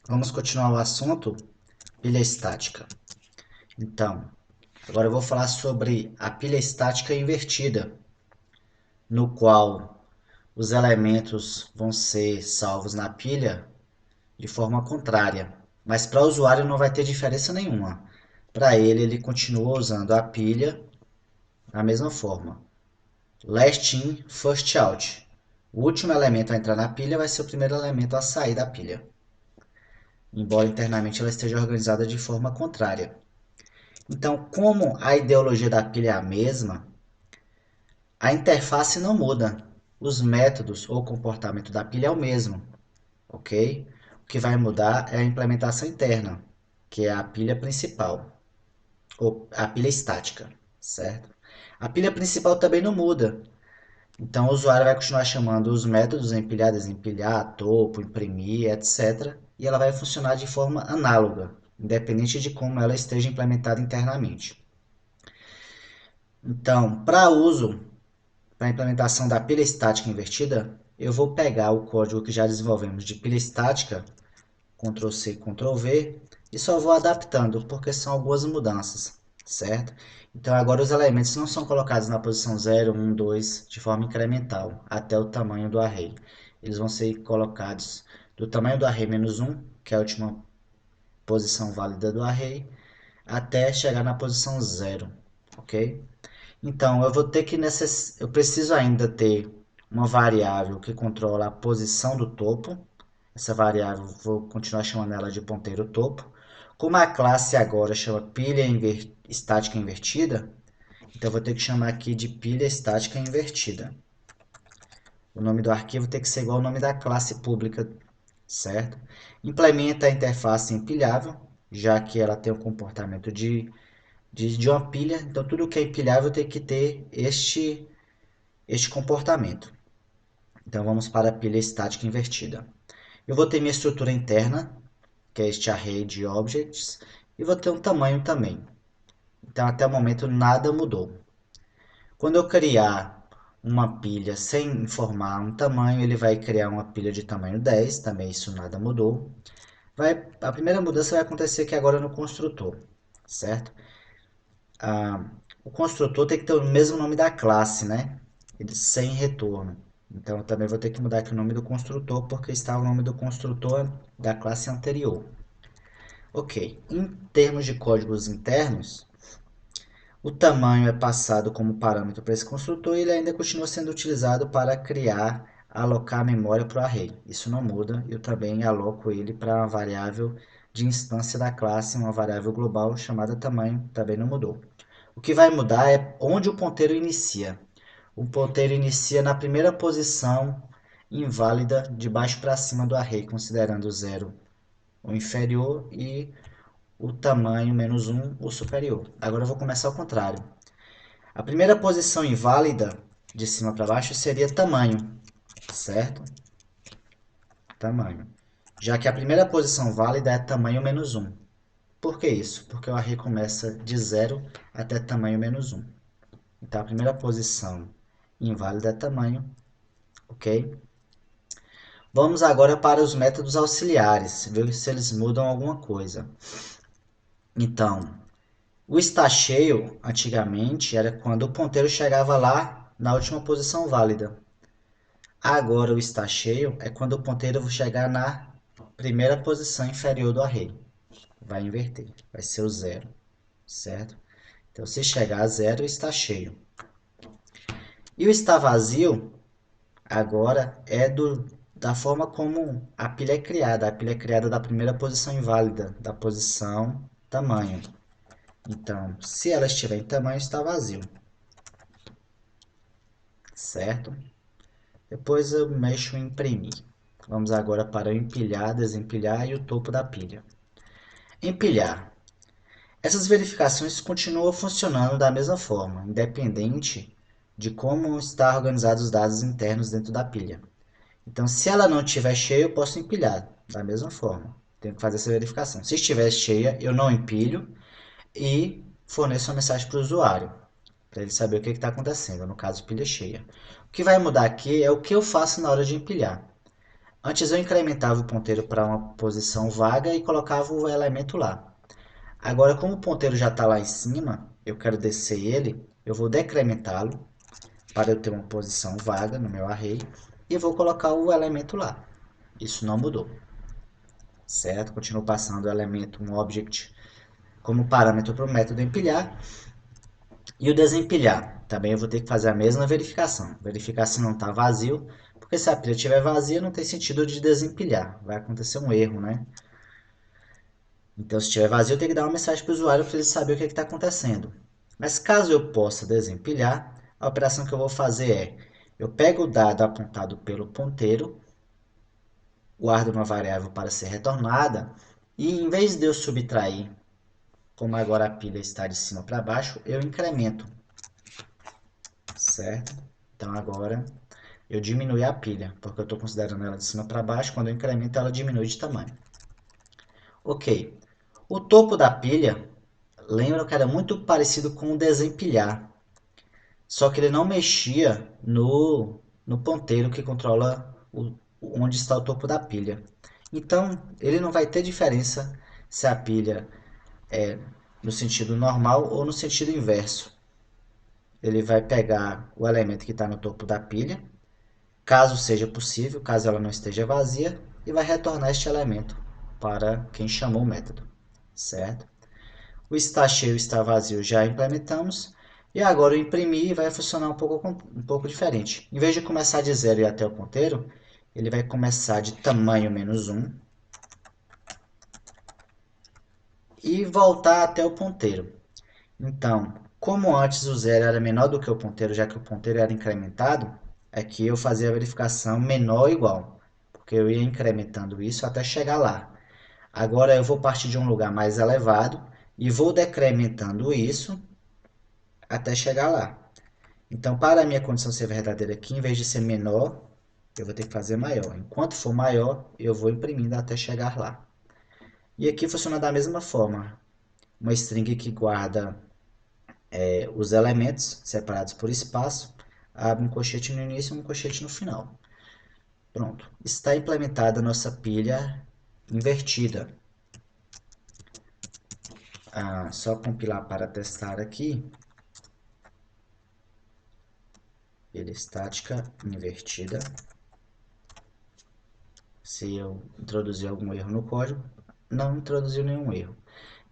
Vamos continuar o assunto pilha estática. Então, agora eu vou falar sobre a pilha estática invertida, no qual os elementos vão ser salvos na pilha de forma contrária. Mas para o usuário não vai ter diferença nenhuma. Para ele, ele continua usando a pilha da mesma forma. Last in, first out. O último elemento a entrar na pilha vai ser o primeiro elemento a sair da pilha, embora internamente ela esteja organizada de forma contrária. Então, como a ideologia da pilha é a mesma, a interface não muda. Os métodos ou comportamento da pilha é o mesmo, ok? O que vai mudar é a implementação interna, que é a pilha principal, ou a pilha estática, certo? A pilha principal também não muda. Então, o usuário vai continuar chamando os métodos empilhar, desempilhar, topo, imprimir, etc. E ela vai funcionar de forma análoga, independente de como ela esteja implementada internamente. Então, para a implementação da pilha estática invertida, eu vou pegar o código que já desenvolvemos de pilha estática, Ctrl C, Ctrl V, e só vou adaptando, porque são algumas mudanças, certo? Então agora os elementos não são colocados na posição 0, 1, 2 de forma incremental, até o tamanho do array. Eles vão ser colocados do tamanho do array menos 1, que é a última posição válida do array, até chegar na posição 0, ok? Então, eu preciso ainda ter uma variável que controla a posição do topo. Essa variável, vou continuar chamando ela de ponteiro topo. Como a classe agora chama estática invertida, então eu vou ter que chamar aqui de pilha estática invertida. O nome do arquivo tem que ser igual ao nome da classe pública, certo? Implementa a interface empilhável, já que ela tem o comportamento de uma pilha, então tudo que é empilhável tem que ter este comportamento. Então vamos para a pilha estática invertida. Eu vou ter minha estrutura interna, que é este array de objects, e vou ter um tamanho também. Então até o momento nada mudou. Quando eu criar uma pilha sem informar um tamanho, ele vai criar uma pilha de tamanho 10, também isso nada mudou. A primeira mudança vai acontecer aqui agora no construtor, certo? O construtor tem que ter o mesmo nome da classe, né? Ele sem retorno. Então eu também vou ter que mudar aqui o nome do construtor, porque está o nome do construtor da classe anterior. Ok, em termos de códigos internos, o tamanho é passado como parâmetro para esse construtor e ele ainda continua sendo utilizado para criar, alocar memória para o array. Isso não muda, eu também aloco ele para uma variável de instância da classe, uma variável global chamada tamanho, também não mudou. O que vai mudar é onde o ponteiro inicia. O ponteiro inicia na primeira posição inválida de baixo para cima do array, considerando o 0 o inferior e o tamanho menos 1 o superior. Agora eu vou começar ao contrário. A primeira posição inválida de cima para baixo seria tamanho, certo? Tamanho. Já que a primeira posição válida é tamanho menos 1. Por que isso? Porque o array começa de 0 até tamanho menos 1. Então a primeira posição inválida é tamanho, ok? Vamos agora para os métodos auxiliares, ver se eles mudam alguma coisa. Então, o está cheio, antigamente, era quando o ponteiro chegava lá na última posição válida. Agora o está cheio é quando o ponteiro chegar na primeira posição inferior do array. Vai inverter, vai ser o 0, certo? Então, se chegar a 0, está cheio. E o está vazio, agora, da forma como a pilha é criada. A pilha é criada da primeira posição inválida, da posição tamanho. Então, se ela estiver em tamanho, está vazio, certo? Depois eu mexo em imprimir. Vamos agora para o empilhar, desempilhar e o topo da pilha. Empilhar. Essas verificações continuam funcionando da mesma forma, independente de como estão organizados os dados internos dentro da pilha. Então, se ela não estiver cheia, eu posso empilhar da mesma forma. Tenho que fazer essa verificação. Se estiver cheia, eu não empilho e forneço uma mensagem para o usuário, para ele saber o que está acontecendo, no caso, pilha cheia. O que vai mudar aqui é o que eu faço na hora de empilhar. Antes eu incrementava o ponteiro para uma posição vaga e colocava o elemento lá. Agora, como o ponteiro já está lá em cima, eu quero descer ele, eu vou decrementá-lo para eu ter uma posição vaga no meu array e vou colocar o elemento lá. Isso não mudou, certo? Continuo passando o elemento, um object, como parâmetro para o método empilhar. E o desempilhar, também eu vou ter que fazer a mesma verificação. Verificar se não está vazio, porque se a pilha estiver vazia, não tem sentido de desempilhar. Vai acontecer um erro, né? Então, se estiver vazio, eu tenho que dar uma mensagem para o usuário para ele saber o que está acontecendo. Mas caso eu possa desempilhar, a operação que eu vou fazer é, eu pego o dado apontado pelo ponteiro, guardo uma variável para ser retornada, e em vez de eu subtrair, como agora a pilha está de cima para baixo, eu incremento, certo? Então agora eu diminui a pilha, porque eu estou considerando ela de cima para baixo, quando eu incremento ela diminui de tamanho. Ok, o topo da pilha, lembra que era muito parecido com o desempilhar, só que ele não mexia no ponteiro que controla onde está o topo da pilha. Então, ele não vai ter diferença se a pilha é no sentido normal ou no sentido inverso. Ele vai pegar o elemento que está no topo da pilha, caso seja possível, caso ela não esteja vazia, e vai retornar este elemento para quem chamou o método, certo? O está cheio e está vazio já implementamos, e agora o imprimir vai funcionar um pouco diferente. Em vez de começar de zero e ir até o ponteiro, ele vai começar de tamanho menos 1 e voltar até o ponteiro. Então, como antes o zero era menor do que o ponteiro, já que o ponteiro era incrementado, aqui eu fazia a verificação menor ou igual, porque eu ia incrementando isso até chegar lá. Agora eu vou partir de um lugar mais elevado e vou decrementando isso até chegar lá. Então, para a minha condição ser verdadeira aqui, em vez de ser menor, eu vou ter que fazer maior. Enquanto for maior, eu vou imprimindo até chegar lá. E aqui funciona da mesma forma. Uma string que guarda os elementos separados por espaço, abre um colchete no início e um colchete no final. Pronto, está implementada a nossa pilha invertida. Só compilar para testar aqui. Pilha estática invertida. Se eu introduzir algum erro no código, não introduziu nenhum erro.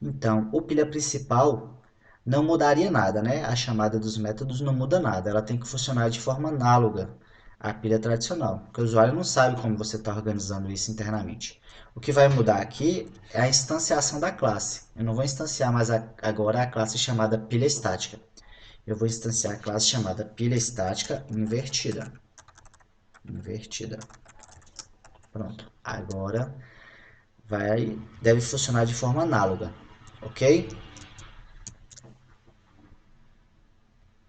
Então, o pilha principal não mudaria nada, né? A chamada dos métodos não muda nada. Ela tem que funcionar de forma análoga à pilha tradicional, porque o usuário não sabe como você está organizando isso internamente. O que vai mudar aqui é a instanciação da classe. Eu não vou instanciar mais agora a classe chamada pilha estática. Eu vou instanciar a classe chamada pilha estática invertida. Invertida. Pronto. Agora deve funcionar de forma análoga, ok?